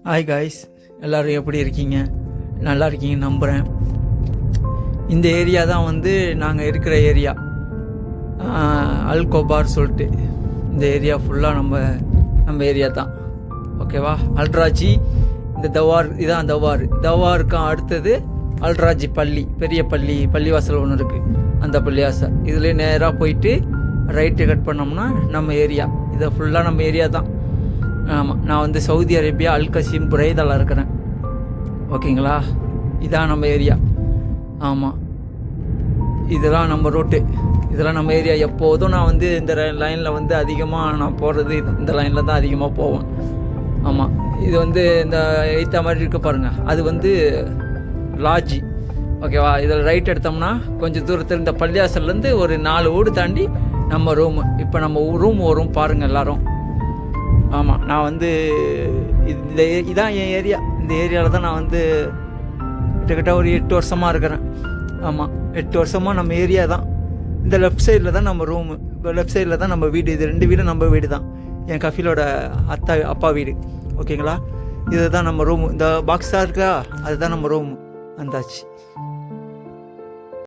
Hi guys, எல்லோரும் எப்படி இருக்கீங்க? நல்லா இருக்கீங்கன்னு நம்புகிறேன். இந்த ஏரியா தான் வந்து நாங்கள் இருக்கிற ஏரியா, அல்கோபார் சொல்லிட்டு. இந்த ஏரியா ஃபுல்லாக நம்ம ஏரியா தான், ஓகேவா? அல்ராஜி, இந்த தவார், இதான் தவாருக்கும் அடுத்தது அல்ராஜி பள்ளி, பெரிய பள்ளிவாசல் ஒன்று இருக்குது. அந்த பள்ளிவாசல் இதுலேயே நேராக போயிட்டு ரைட்டு கட் பண்ணோம்னா நம்ம ஏரியா. இதை ஃபுல்லாக நம்ம ஏரியா தான். ஆமாம், நான் வந்து சவுதி அரேபியா அல்கசீம் புரைதால இருக்கிறேன், ஓகேங்களா? இதான் நம்ம ஏரியா. ஆமாம், இதெல்லாம் நம்ம ரோட்டு, இதெல்லாம் நம்ம ஏரியா. எப்போதும் நான் வந்து இந்த லைனில் வந்து அதிகமாக நான் போகிறது இந்த லைனில் தான் அதிகமாக போவேன். ஆமாம், இது வந்து இந்த எய்த்தா மாதிரி இருக்க பாருங்கள், அது வந்து லாட்ஜி, ஓகேவா? இதில் ரைட் எடுத்தோம்னா கொஞ்சம் தூரத்தில் இந்த பள்ளியாசல்லேருந்து ஒரு 4 வீடு தாண்டி நம்ம ரூமு. இப்போ நம்ம ரூம் வரும் பாருங்கள் எல்லோரும். ஆமாம், நான் வந்து இதான் என் ஏரியா. இந்த ஏரியாவில் தான் நான் வந்து கிட்டத்தட்ட ஒரு 8 வருஷமாக இருக்கிறேன். ஆமாம், 8 வருஷமாக நம்ம ஏரியா தான். இந்த லெஃப்ட் சைடில் தான் நம்ம ரூமு, இப்போ லெஃப்ட் சைடில் தான் நம்ம வீடு. இது 2 வீடும் நம்ம வீடு தான். என் கஃபீலோட அப்பா வீடு, ஓகேங்களா? இதுதான் நம்ம ரூமு. இந்த பாக்ஸாக இருக்கா, அதுதான் நம்ம ரூமு. வந்தாச்சு.